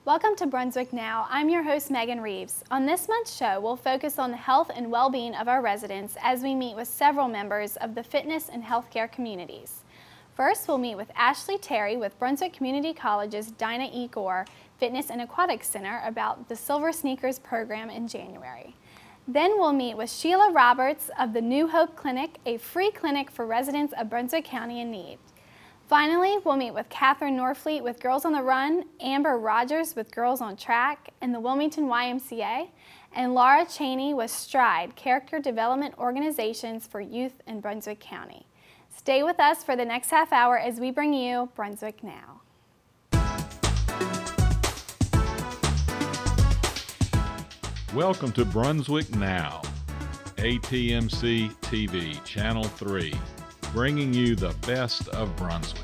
Welcome to Brunswick Now. I'm your host, Megan Reeves. On this month's show, we'll focus on the health and well-being of our residents as we meet with several members of the fitness and healthcare communities. First, we'll meet with Ashley Terry with Brunswick Community College's Dinah E. Gore Fitness and Aquatics Center about the Silver Sneakers program in January. Then we'll meet with Sheila Roberts of the New Hope Clinic, a free clinic for residents of Brunswick County in need. Finally, we'll meet with Catherine Norfleet with Girls on the Run, Amber Rogers with Girls on Track and the Wilmington YMCA, and Laura Cheney with Stride, Character Development Organizations for Youth in Brunswick County. Stay with us for the next half hour as we bring you Brunswick Now. Welcome to Brunswick Now, ATMC TV, Channel 3. Bringing you the best of Brunswick.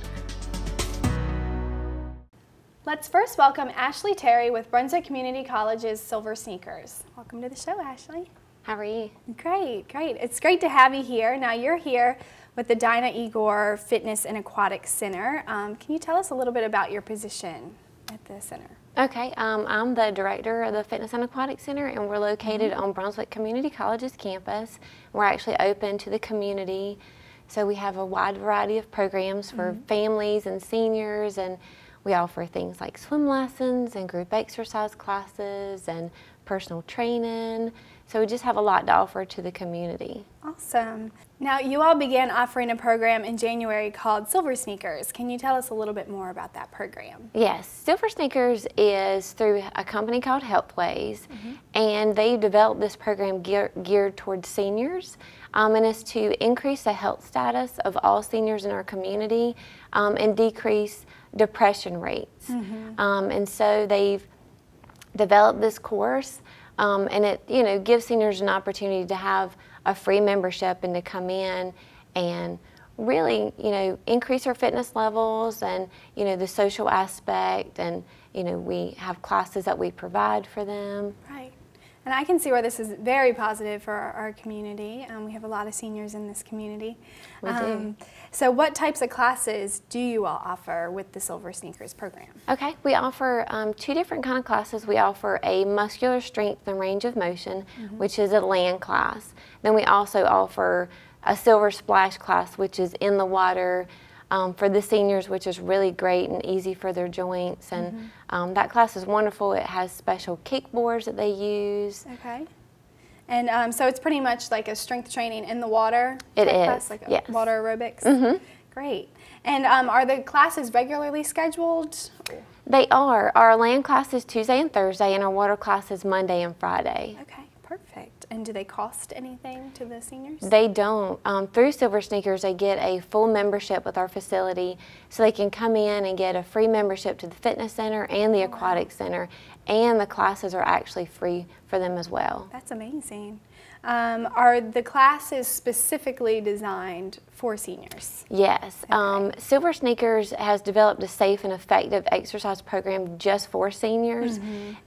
Let's first welcome Ashley Terry with Brunswick Community College's Silver Sneakers. Welcome to the show, Ashley. How are you? Great, great. It's great to have you here. Now you're here with the Dinah E. Gore Fitness and Aquatics Center. Can you tell us a little bit about your position at the center? Okay, I'm the director of the Fitness and Aquatics Center, and we're located on Brunswick Community College's campus. We're actually open to the community. So we have a wide variety of programs for families and seniors, and we offer things like swim lessons and group exercise classes and personal training. So we just have a lot to offer to the community. Awesome. Now you all began offering a program in January called Silver Sneakers. Can you tell us a little bit more about that program? Yes, Silver Sneakers is through a company called Healthways, and they developed this program geared towards seniors. And it's to increase the health status of all seniors in our community and decrease depression rates. And so they've developed this course, and it gives seniors an opportunity to have a free membership and to come in and really increase their fitness levels and the social aspect, and we have classes that we provide for them. Right. And I can see where this is very positive for our community. We have a lot of seniors in this community. We do. So what types of classes do you all offer with the Silver Sneakers program? Okay, we offer two different kind of classes. We offer a muscular strength and range of motion, which is a land class. Then we also offer a silver splash class, which is in the water for the seniors, which is really great and easy for their joints. And that class is wonderful. It has special kickboards that they use. Okay. And so it's pretty much like a strength training in the water? It class, is, like yes. Water aerobics? Great. And are the classes regularly scheduled? They are. Our land class is Tuesday and Thursday, and our water class is Monday and Friday. Okay, perfect. And do they cost anything to the seniors? They don't. Through Silver Sneakers, they get a full membership with our facility, so they can come in and get a free membership to the fitness center and the aquatic center, and the classes are actually free for them as well. That's amazing. Are the classes specifically designed for seniors? Yes. Okay. Silver Sneakers has developed a safe and effective exercise program just for seniors,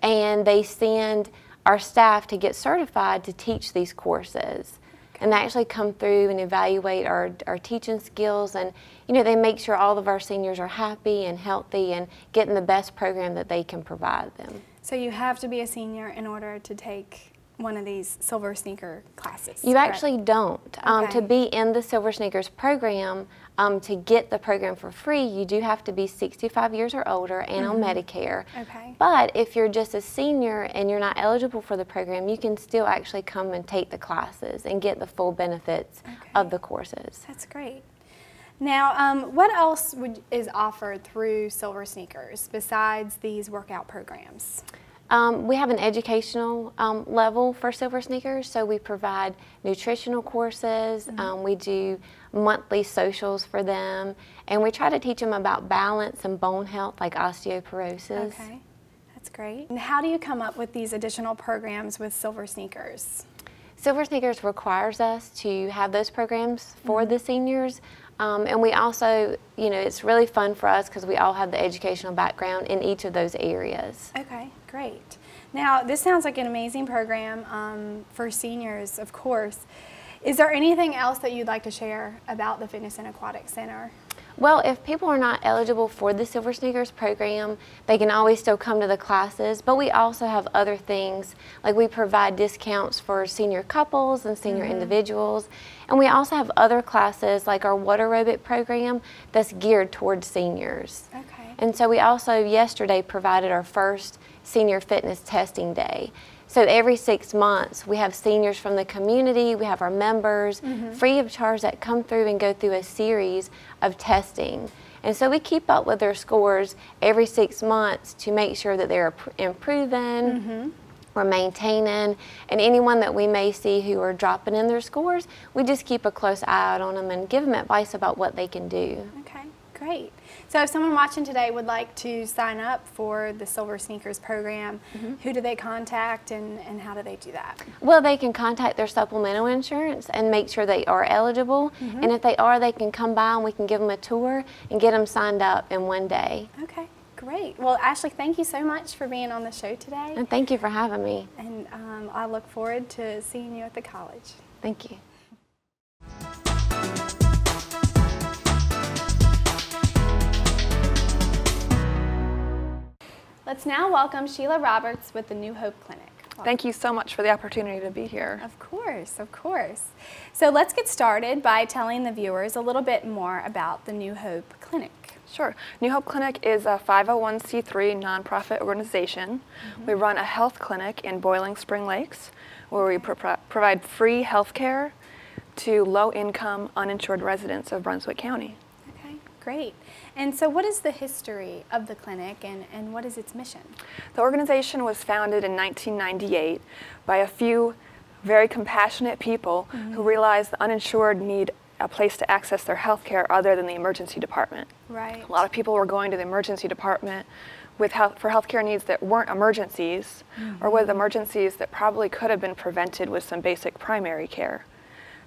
and they send our staff to get certified to teach these courses. And they actually come through and evaluate our teaching skills, and they make sure all of our seniors are happy and healthy and getting the best program that they can provide them. So you have to be a senior in order to take one of these Silver Sneaker classes? You actually don't. Okay. To be in the Silver Sneakers program, to get the program for free, you do have to be 65 years or older and on Medicare. Okay. But if you're just a senior and you're not eligible for the program, you can still actually come and take the classes and get the full benefits of the courses. That's great. Now, what else is offered through Silver Sneakers besides these workout programs? We have an educational level for Silver Sneakers, so we provide nutritional courses, we do monthly socials for them, and we try to teach them about balance and bone health like osteoporosis. Okay, that's great. And how do you come up with these additional programs with Silver Sneakers? Silver Sneakers requires us to have those programs for the seniors. And we also, it's really fun for us because we all have the educational background in each of those areas. Okay, great. Now, this sounds like an amazing program for seniors, of course. Is there anything else that you'd like to share about the Fitness and Aquatic Center? Well, if people are not eligible for the Silver Sneakers program, they can always still come to the classes, but we also have other things, like we provide discounts for senior couples and senior individuals, and we also have other classes like our water aerobic program that's geared towards seniors. Okay. And so we also yesterday provided our first senior fitness testing day. So every 6 months, we have seniors from the community, we have our members, free of charge, that come through and go through a series of testing. And so we keep up with their scores every 6 months to make sure that they're improving, we're maintaining, and anyone that we may see who are dropping in their scores, we just keep a close eye out on them and give them advice about what they can do. Okay, great. So if someone watching today would like to sign up for the Silver Sneakers program, who do they contact and how do they do that? Well, they can contact their supplemental insurance and make sure they are eligible. And if they are, they can come by and we can give them a tour and get them signed up in one day. Okay, great. Well, Ashley, thank you so much for being on the show today. And thank you for having me. And I look forward to seeing you at the college. Thank you. Let's now welcome Sheila Roberts with the New Hope Clinic. Thank you so much for the opportunity to be here. Of course, of course. So let's get started by telling the viewers a little bit more about the New Hope Clinic. Sure. New Hope Clinic is a 501c3 nonprofit organization. We run a health clinic in Boiling Spring Lakes where we provide free health care to low-income, uninsured residents of Brunswick County. Okay, great. And so what is the history of the clinic and what is its mission? The organization was founded in 1998 by a few very compassionate people who realized the uninsured need a place to access their health care other than the emergency department. Right. A lot of people were going to the emergency department for healthcare needs that weren't emergencies or with emergencies that probably could have been prevented with some basic primary care.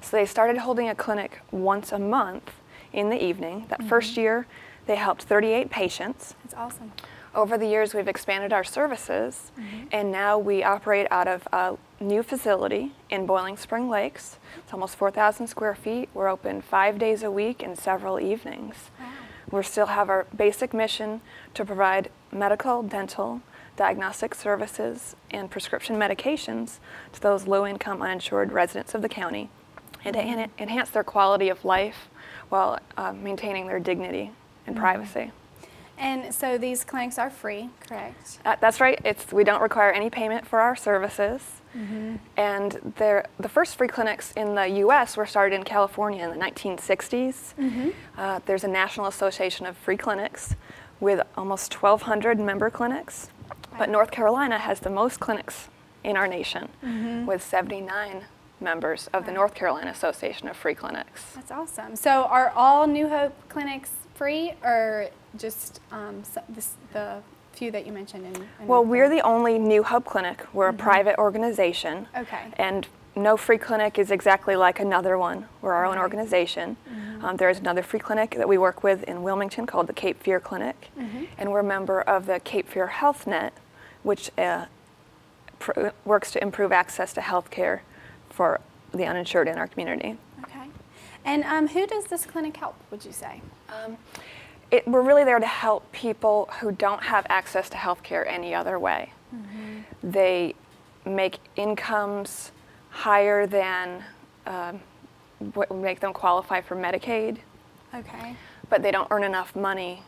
So they started holding a clinic once a month in the evening. That first year, they helped 38 patients. That's awesome. Over the years, we've expanded our services, and now we operate out of a new facility in Boiling Spring Lakes. It's almost 4,000 square feet. We're open 5 days a week and several evenings. Wow. We still have our basic mission to provide medical, dental, diagnostic services, and prescription medications to those low-income, uninsured residents of the county, and to enhance their quality of life while maintaining their dignity and privacy. And so these clinics are free, correct? That's right. We don't require any payment for our services. And the first free clinics in the U.S. were started in California in the 1960s. There's a National Association of Free Clinics with almost 1,200 member clinics. But North Carolina has the most clinics in our nation with 79 members of the North Carolina Association of Free Clinics. That's awesome. So are all New Hope clinics free or just the few that you mentioned in Well, we're the only New Hope clinic. We're a private organization. Okay. And no free clinic is exactly like another one. We're our own organization. There's another free clinic that we work with in Wilmington called the Cape Fear Clinic. And we're a member of the Cape Fear Health Net, which works to improve access to health care for the uninsured in our community. Okay. And who does this clinic help, would you say? We're really there to help people who don't have access to health care any other way. They make incomes higher than what would make them qualify for Medicaid. Okay. But they don't earn enough money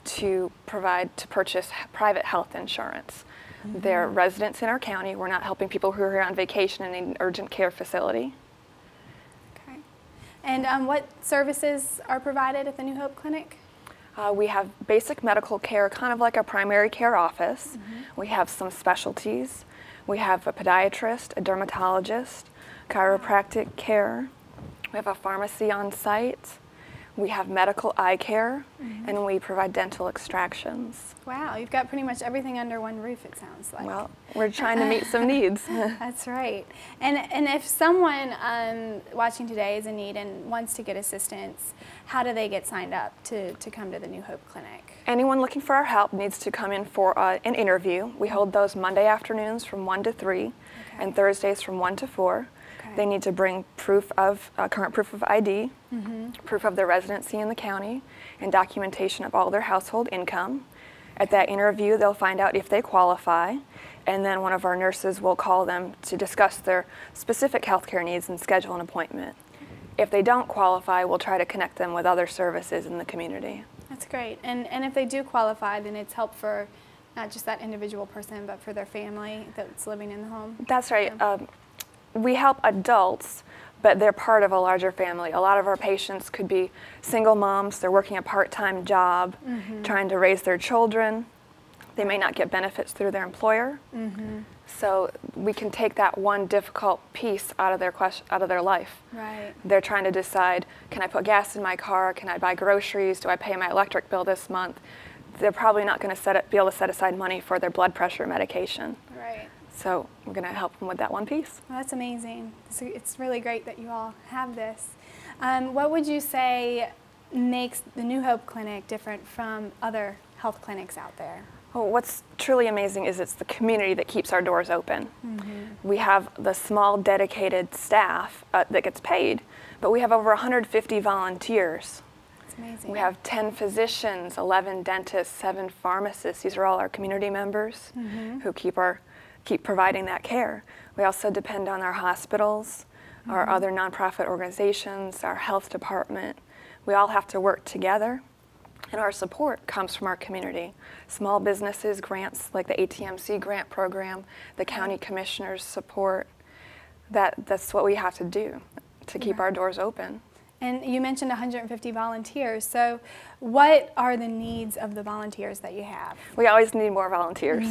to purchase private health insurance. They're residents in our county. We're not helping people who are here on vacation in an urgent care facility. Okay. And what services are provided at the New Hope Clinic? We have basic medical care, kind of like a primary care office. We have some specialties. We have a podiatrist, a dermatologist, chiropractic care. We have a pharmacy on site. We have medical eye care, and we provide dental extractions. Wow, you've got pretty much everything under one roof, it sounds like. Well, we're trying to meet some needs. That's right. And if someone watching today is in need and wants to get assistance, how do they get signed up to come to the New Hope Clinic? Anyone looking for our help needs to come in for an interview. We hold those Monday afternoons from 1 to 3 and Thursdays from 1 to 4. They need to bring proof of current proof of ID, proof of their residency in the county, and documentation of all their household income. At that interview, they'll find out if they qualify, and then one of our nurses will call them to discuss their specific healthcare needs and schedule an appointment. If they don't qualify, we'll try to connect them with other services in the community. That's great. And if they do qualify, then it's help for not just that individual person, but for their family that's living in the home? That's right. We help adults, but they're part of a larger family. A lot of our patients could be single moms. They're working a part-time job, trying to raise their children. They may not get benefits through their employer. So we can take that one difficult piece out of their life. Right. They're trying to decide, can I put gas in my car? Can I buy groceries? Do I pay my electric bill this month? They're probably not going to be able to set aside money for their blood pressure medication. Right. So we're going to help them with that one piece. Well, that's amazing. It's really great that you all have this. What would you say makes the New Hope Clinic different from other health clinics out there? Well, what's truly amazing is it's the community that keeps our doors open. We have the small dedicated staff that gets paid, but we have over 150 volunteers. That's amazing. We have 10 physicians, 11 dentists, 7 pharmacists. These are all our community members who keep providing that care. We also depend on our hospitals, our other nonprofit organizations, our health department. We all have to work together. And our support comes from our community. Small businesses, grants like the ATMC grant program, the county commissioners' support. That's what we have to do to keep our doors open. And you mentioned 150 volunteers. So what are the needs of the volunteers that you have? We always need more volunteers,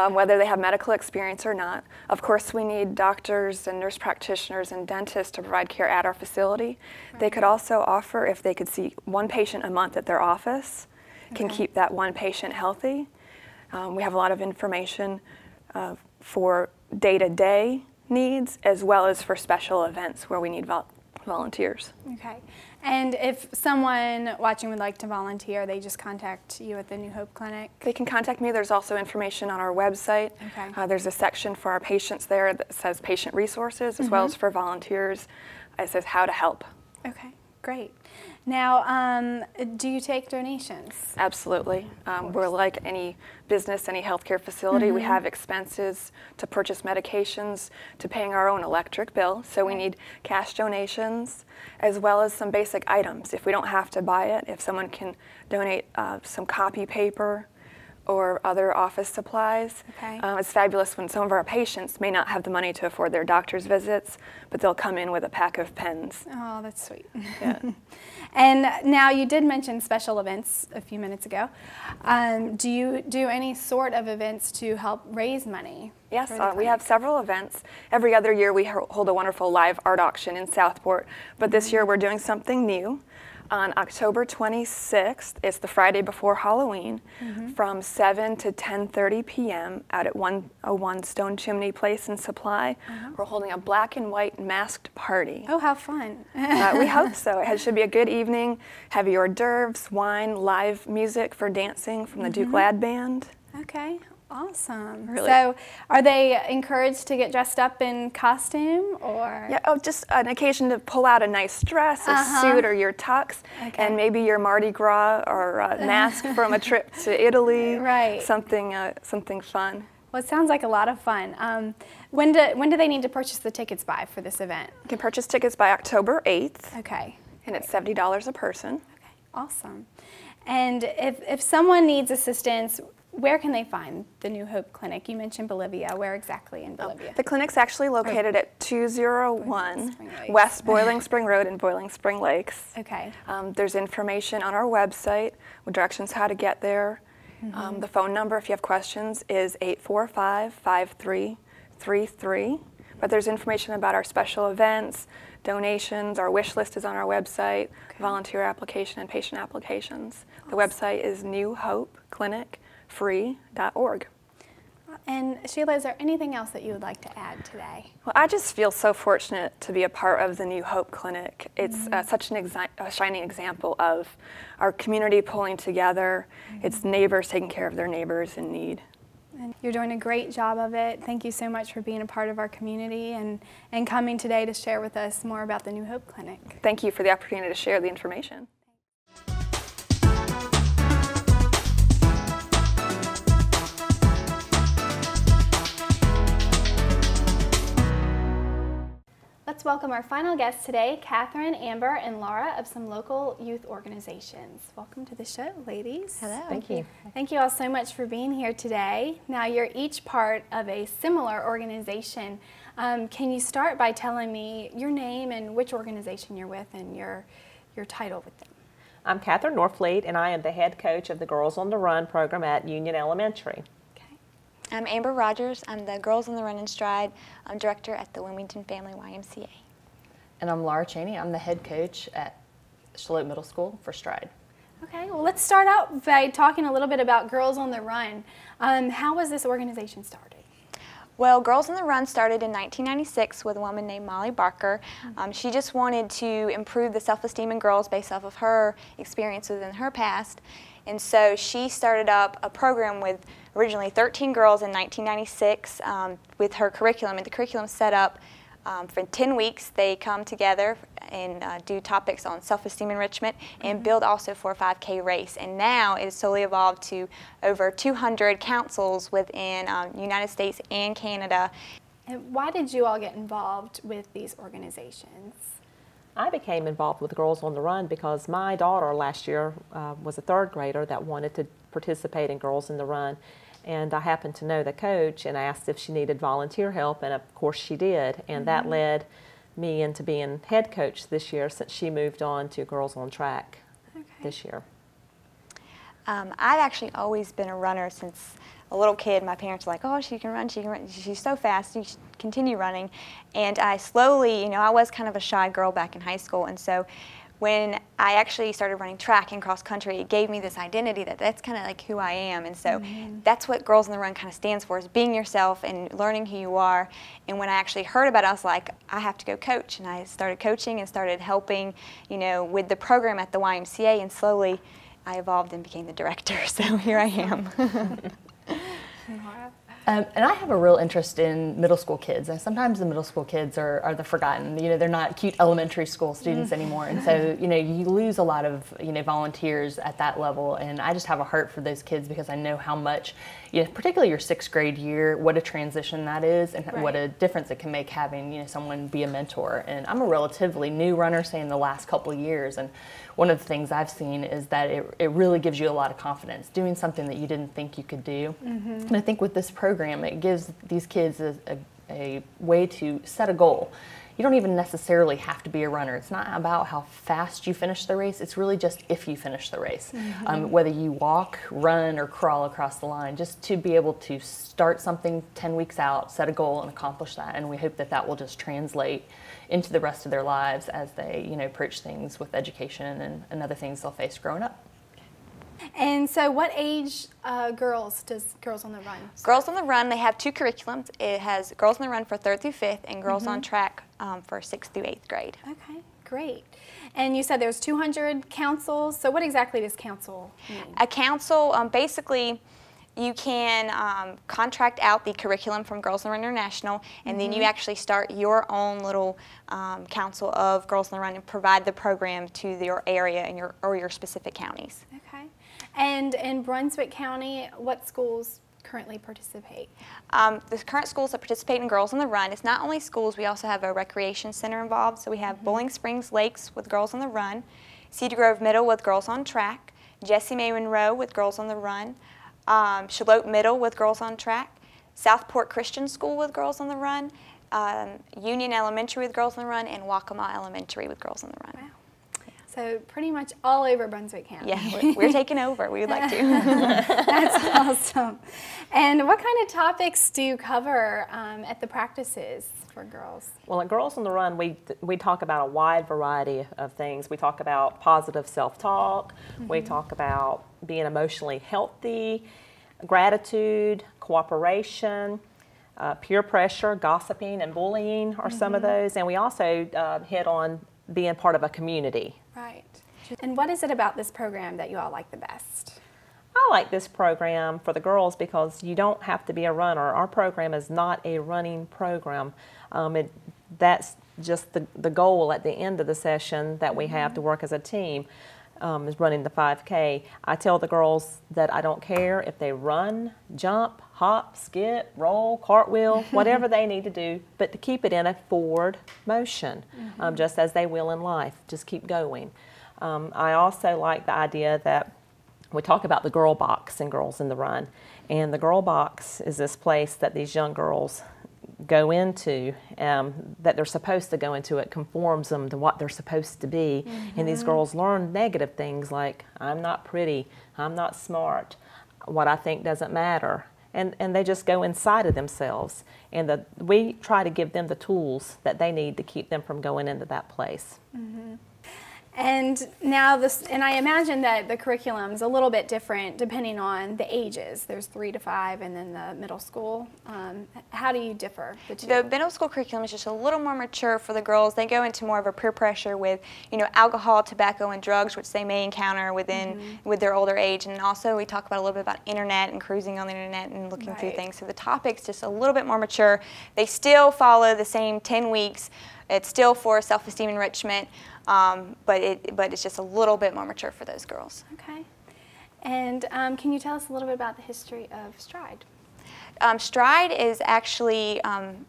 whether they have medical experience or not. Of course, we need doctors and nurse practitioners and dentists to provide care at our facility. Right. They could also offer, if they could see one patient a month at their office, can keep that one patient healthy. We have a lot of information for day-to-day needs as well as for special events where we need volunteers. Okay. And if someone watching would like to volunteer, they just contact you at the New Hope Clinic? They can contact me. There's also information on our website. Okay. There's a section for our patients there that says patient resources as well as for volunteers. It says how to help. Okay, great. Now, do you take donations? Absolutely. We're like any business, any healthcare facility. We have expenses to purchase medications, to paying our own electric bill. So we need cash donations as well as some basic items. If we don't have to buy it, if someone can donate some copy paper or other office supplies. Okay. It's fabulous when some of our patients may not have the money to afford their doctor's visits, but they'll come in with a pack of pens. Oh, that's sweet. Yeah. And now you did mention special events a few minutes ago. Do you do any sort of events to help raise money? Yes, we have several events. Every other year we hold a wonderful live art auction in Southport, but this year we're doing something new. On October 26th, it's the Friday before Halloween, from 7 to 10:30 p.m. out at 101 Stone Chimney Place and Supply. We're holding a black and white masked party. Oh, how fun. We hope so. It should be a good evening. Heavy hors d'oeuvres, wine, live music for dancing from the Duke Ladd Band. Okay. Awesome. Really. So are they encouraged to get dressed up in costume or? Yeah, just an occasion to pull out a nice dress, a suit or your tux, and maybe your Mardi Gras or mask from a trip to Italy. Right. Something fun. Well, it sounds like a lot of fun. When do they need to purchase the tickets by for this event? You can purchase tickets by October 8th. Okay. And it's $70 a person. Okay. Awesome. And if someone needs assistance, where can they find the New Hope Clinic? You mentioned Bolivia. Where exactly in Bolivia? The clinic's actually located at 201 West Boiling Spring Road in Boiling Spring Lakes. Okay. There's information on our website with directions how to get there. The phone number, if you have questions, is 845-5333. But there's information about our special events, donations. Our wish list is on our website, volunteer application and patient applications. Awesome. The website is newhopeclinicfree.org. And Sheila, is there anything else that you would like to add today? Well, I just feel so fortunate to be a part of the New Hope Clinic. It's such a shining example of our community pulling together. It's neighbors taking care of their neighbors in need. And you're doing a great job of it. Thank you so much for being a part of our community and coming today to share with us more about the New Hope Clinic. Thank you for the opportunity to share the information. Let's welcome our final guests today, Catherine, Amber, and Laura of some local youth organizations. Welcome to the show, ladies. Hello. Thank you. Thank you all so much for being here today. Now, you're each part of a similar organization. Can you start by telling me your name and which organization you're with and your title with them? I'm Catherine Norfleet, and I am the head coach of the Girls on the Run program at Union Elementary. I'm Amber Rogers. I'm the Girls on the Run and Stride director at the Wilmington Family YMCA. And I'm Laura Cheney. I'm the head coach at Charlotte Middle School for Stride. Okay, well, let's start out by talking a little bit about Girls on the Run. How was this organization started? Well, Girls on the Run started in 1996 with a woman named Molly Barker. She just wanted to improve the self-esteem in girls based off of her experiences in her past. And so she started up a program with originally 13 girls in 1996 with her curriculum. And the curriculum set up for 10 weeks. They come together and do topics on self-esteem enrichment and build also for a 5K race. And now it has slowly evolved to over 200 councils within United States and Canada. And why did you all get involved with these organizations? I became involved with Girls on the Run because my daughter last year was a third grader that wanted to participate in Girls on the Run. And I happened to know the coach and asked if she needed volunteer help, and of course she did. And that led me into being head coach this year since she moved on to Girls on Track this year. I've actually always been a runner since a little kid. My parents were like, oh, she can run, she's so fast, you should continue running. And I slowly, I was kind of a shy girl back in high school, and so when I actually started running track and cross country, it gave me this identity that that's kind of like who I am. And so that's what Girls on the Run kind of stands for, is being yourself and learning who you are. And when I actually heard about it, I was like, I have to go coach. And I started coaching and started helping, with the program at the YMCA, and slowly I evolved and became the director. So here I am. And I have a real interest in middle school kids. And sometimes the middle school kids are the forgotten. They're not cute elementary school students anymore. And so, you lose a lot of, volunteers at that level. And I just have a heart for those kids because I know how much, particularly your 6th grade year, what a transition that is and what a difference it can make having, someone be a mentor. And I'm a relatively new runner, say in the last couple of years. And one of the things I've seen is that it really gives you a lot of confidence, doing something that you didn't think you could do. And I think with this program, it gives these kids a way to set a goal. You don't even necessarily have to be a runner. It's not about how fast you finish the race. It's really just if you finish the race. Whether you walk, run, or crawl across the line, just to be able to start something 10 weeks out, set a goal, and accomplish that. And we hope that that will just translate into the rest of their lives as they, approach things with education and other things they'll face growing up. And so what age girls does Girls on the Run start? Girls on the Run, they have 2 curriculums. It has Girls on the Run for 3rd through 5th and Girls on Track for 6th through 8th grade. Okay, great. And you said there's 200 councils. So what exactly does council mean? A council, basically, you can contract out the curriculum from Girls on the Run International, and then you actually start your own little council of Girls on the Run and provide the program to your area and your specific counties. Okay. And in Brunswick County, what schools currently participate? The current schools that participate in Girls on the Run, it's not only schools, we also have a recreation center involved. So we have Bowling Springs Lakes with Girls on the Run, Cedar Grove Middle with Girls on Track, Jessie May Monroe with Girls on the Run, Charlotte Middle with Girls on Track, Southport Christian School with Girls on the Run, Union Elementary with Girls on the Run, and Waccamaw Elementary with Girls on the Run. Wow. So pretty much all over Brunswick County. Yeah, we're taking over. We would like to. That's awesome. And what kind of topics do you cover at the practices for girls? Well, at Girls on the Run, we talk about a wide variety of things. We talk about positive self-talk. We talk about being emotionally healthy, gratitude, cooperation, peer pressure, gossiping, and bullying are some of those. And we also hit on being part of a community. Right. And what is it about this program that you all like the best? I like this program for the girls because you don't have to be a runner. Our program is not a running program. That's just the goal at the end of the session that we have to work as a team, is running the 5K. I tell the girls that I don't care if they run, jump, hop, skip, roll, cartwheel, whatever they need to do, but to keep it in a forward motion, just as they will in life. Just keep going. I also like the idea that we talk about the girl box and Girls in the Run, and the girl box is this place that these young girls go into, that they're supposed to go into. It conforms them to what they're supposed to be, and these girls learn negative things like, I'm not pretty, I'm not smart, what I think doesn't matter, and they just go inside of themselves, and we try to give them the tools that they need to keep them from going into that place. And now and I imagine that the curriculum's a little bit different depending on the ages. There's 3 to 5 and then the middle school. How do you differ the two? The middle school curriculum is just a little more mature for the girls. They go into more of a peer pressure with, alcohol, tobacco, and drugs, which they may encounter with their older age. And also we talk about a little bit about internet and cruising on the internet and looking through things. So the topic's just a little bit more mature. They still follow the same 10 weeks. It's still for self-esteem enrichment, but it's just a little bit more mature for those girls. Okay. And can you tell us a little bit about the history of Stride? Stride is actually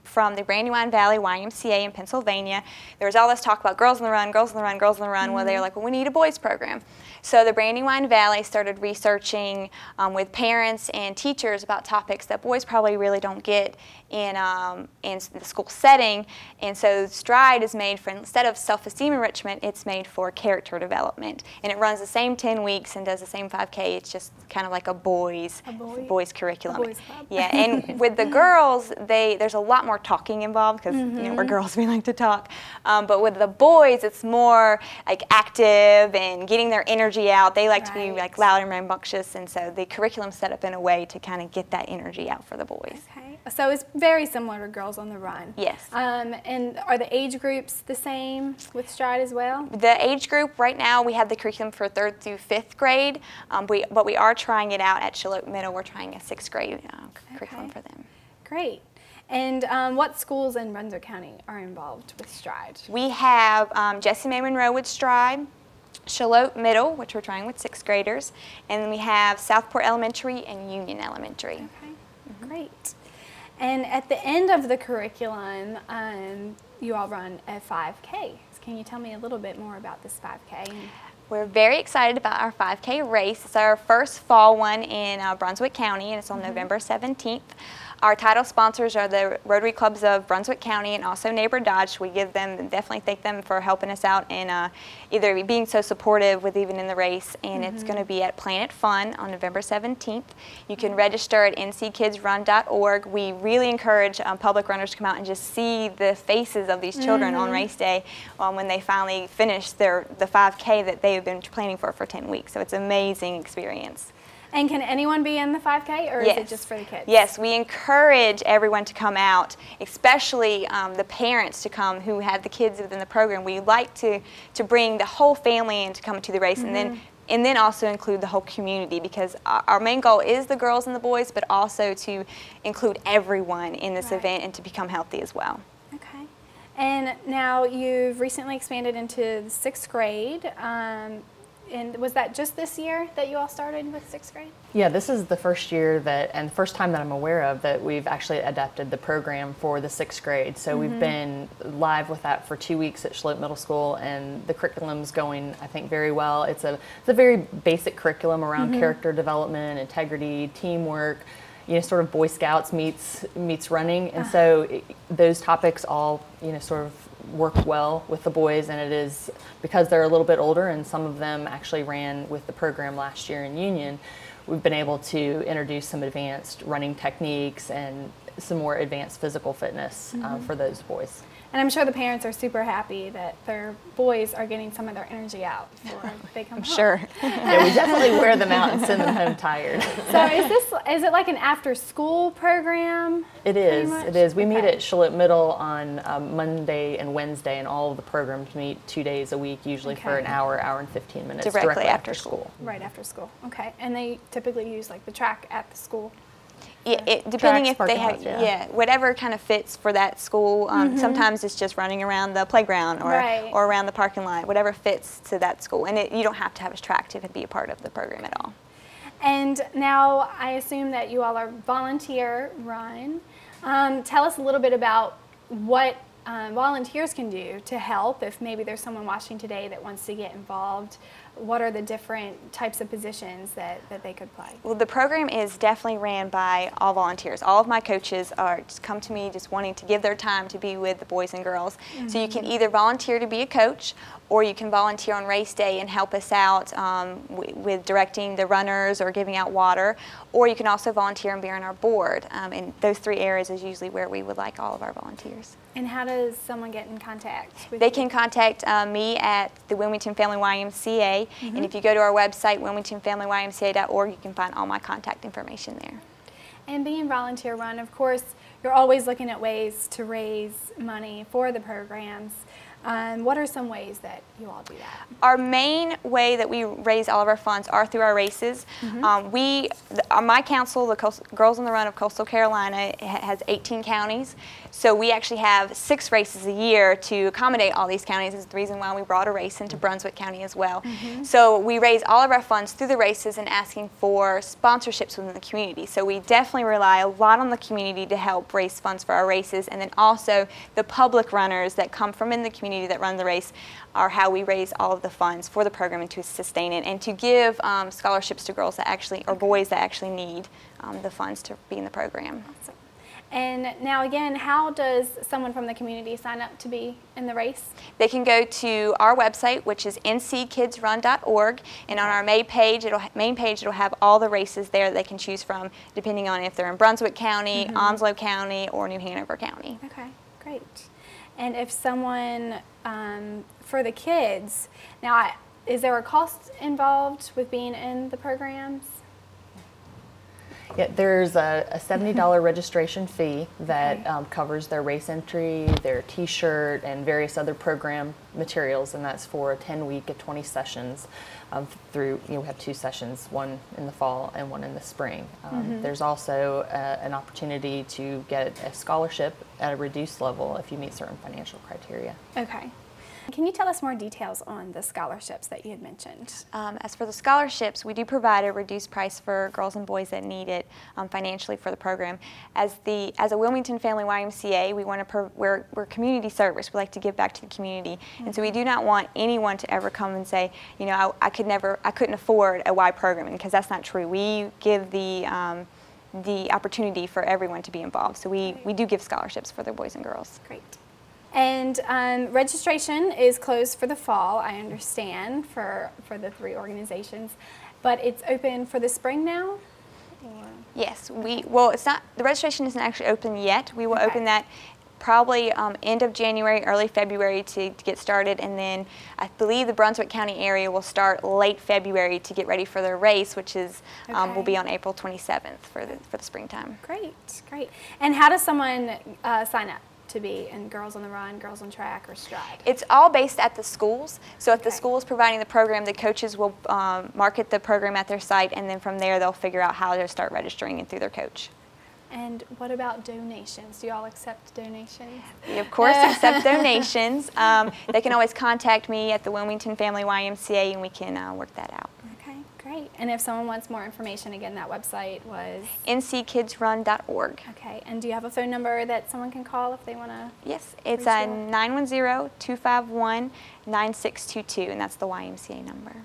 from the Brandywine Valley YMCA in Pennsylvania. There was all this talk about Girls on the Run, Girls on the Run, Girls on the Run, where they were like, well, we need a boys program. So the Brandywine Valley started researching with parents and teachers about topics that boys probably really don't get in the school setting. And so Stride is made for, instead of self-esteem enrichment, it's made for character development. And it runs the same 10 weeks and does the same 5K. It's just kind of like a boys curriculum. A boys club. Yeah, and with the girls, there's a lot more talking involved because we're girls, we like to talk. But with the boys, it's more like active and getting their energy out. They like to be like loud and rambunctious, and so the curriculum's set up in a way to kind of get that energy out for the boys. Okay, so it's very similar to Girls on the Run. Yes. And are the age groups the same with Stride as well? The age group right now, we have the curriculum for 3rd through 5th grade, but we are trying it out at Charlotte Middle. We're trying a 6th grade curriculum for them. Great. And what schools in Brunswick County are involved with Stride? We have Jessie May Monroe with Stride, Charlotte Middle, which we're trying with 6th graders, and then we have Southport Elementary and Union Elementary. Okay, great. And at the end of the curriculum, you all run a 5K. Can you tell me a little bit more about this 5K? We're very excited about our 5K race. It's our first fall one in Brunswick County, and it's on November 17th. Our title sponsors are the Rotary Clubs of Brunswick County and also Neighbor Dodge. We definitely thank them for helping us out and either being so supportive with even in the race. And it's going to be at Planet Fun on November 17th. You can register at nckidsrun.org. We really encourage public runners to come out and just see the faces of these children on race day when they finally finish the 5K that they have been planning for 10 weeks. So it's an amazing experience. And can anyone be in the 5K, or is it just for the kids? Yes, we encourage everyone to come out, especially the parents to come who have the kids within the program. We like to bring the whole family in to come to the race, and then also include the whole community, because our main goal is the girls and the boys, but also to include everyone in this event and to become healthy as well. Okay. And now you've recently expanded into the 6th grade. And was that just this year that you all started with 6th grade? Yeah, this is the first year and the first time that I'm aware of that we've actually adapted the program for the 6th grade. So we've been live with that for 2 weeks at Charlotte Middle School, and the curriculum's going, I think, very well. It's a very basic curriculum around character development, integrity, teamwork, sort of Boy Scouts meets running. And so those topics all, sort of work well with the boys, and it is because they're a little bit older and some of them actually ran with the program last year in Union. We've been able to introduce some advanced running techniques and some more advanced physical fitness for those boys. And I'm sure the parents are super happy that their boys are getting some of their energy out before they come home. Sure. Yeah, we definitely wear them out and send them home tired. So is it like an after-school program? It is. It is. We meet Okay. at Charlotte Middle on Monday and Wednesday, and all of the programs meet 2 days a week, usually for an hour and 15 minutes Directly after school. Right after school. Okay. And they typically use like the track at the school. Yeah, depending Tracks, if they parking have, lots, yeah. whatever kind of fits for that school. Sometimes it's just running around the playground or Right. or around the parking lot, whatever fits to that school. And you don't have to have a track to be a part of the program at all. And now I assume that you all are volunteer run. Tell us a little bit about what volunteers can do to help if maybe there's someone watching today that wants to get involved. What are the different types of positions that they could play? Well, the program is definitely ran by all volunteers. All of my coaches just come to me just wanting to give their time to be with the boys and girls. So you can either volunteer to be a coach, or you can volunteer on race day and help us out with directing the runners or giving out water, or you can also volunteer and be on our board. And those 3 areas is usually where we would like all of our volunteers. And how does someone get in contact with They you? can contact me at the Wilmington Family YMCA, and if you go to our website, wilmingtonfamilymca.org, you can find all my contact information there. And being volunteer run, of course, you're always looking at ways to raise money for the programs. What are some ways that you all do that? Our main way that we raise all of our funds are through our races. My council, the Girls on the Run of Coastal Carolina, has 18 counties. So we actually have 6 races a year to accommodate all these counties. This is the reason why we brought a race into Brunswick County as well. So we raise all of our funds through the races and asking for sponsorships within the community. So we definitely rely a lot on the community to help raise funds for our races, and then also the public runners that come from in the community that run the race are how we raise all of the funds for the program and to sustain it and to give scholarships to girls that actually, or boys that actually need the funds to be in the program. Awesome. And now again, how does someone from the community sign up to be in the race? They can go to our website, which is nckidsrun.org, and on our main page, it'll have all the races there that they can choose from, depending on if they're in Brunswick County, Onslow County, or New Hanover County. Okay, great. And if someone, for the kids, now is there a cost involved with being in the programs? Yeah, there's a $70 registration fee that covers their race entry, their T-shirt, and various other program materials, and that's for a 10-week at 20 sessions through, we have 2 sessions, one in the fall and one in the spring. There's also an opportunity to get a scholarship at a reduced level if you meet certain financial criteria. Okay. Can you tell us more details on the scholarships that you had mentioned? As for the scholarships, we do provide a reduced price for girls and boys that need it financially for the program. As a Wilmington Family YMCA, we're community service. We like to give back to the community, and so we do not want anyone to ever come and say, I couldn't afford a Y program, because that's not true. We give the opportunity for everyone to be involved. So we do give scholarships for the boys and girls. Great. And registration is closed for the fall, I understand, for the 3 organizations, but it's open for the spring now? Or? Yes, it's not, the registration isn't actually open yet. We will open that probably end of January, early February to get started, and then I believe the Brunswick County area will start late February to get ready for their race, which is will be on April 27th for the springtime. Great, great. And how does someone sign up to be in Girls on the Run, Girls on Track, or Stride? It's all based at the schools. So if the school is providing the program, the coaches will market the program at their site, and then from there they'll figure out how to start registering it through their coach. And what about donations? Do you all accept donations? We of course accept donations. They can always contact me at the Wilmington Family YMCA, and we can work that out. Okay, great. And if someone wants more information, again, that website was? nckidsrun.org. Okay, and do you have a phone number that someone can call if they want to? Yes, it's 910-251-9622, and that's the YMCA number. Okay.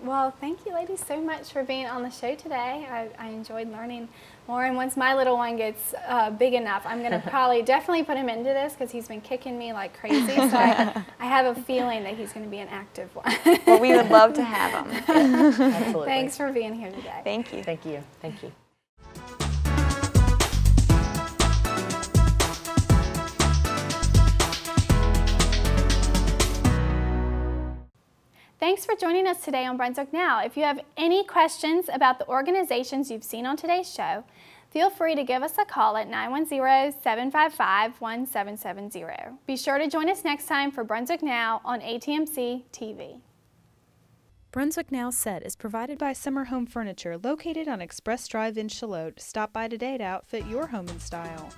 Well, thank you ladies so much for being on the show today. I enjoyed learning more, and once my little one gets big enough, I'm going to definitely put him into this, because he's been kicking me like crazy, so I have a feeling that he's going to be an active one. Well, we would love to have him. Absolutely. Thanks for being here today. Thank you. Thank you. Thank you. Thanks for joining us today on Brunswick Now. If you have any questions about the organizations you've seen on today's show, feel free to give us a call at 910-755-1770. Be sure to join us next time for Brunswick Now on ATMC TV. Brunswick Now set is provided by Summer Home Furniture located on Express Drive in Charlotte. Stop by today to outfit your home in style.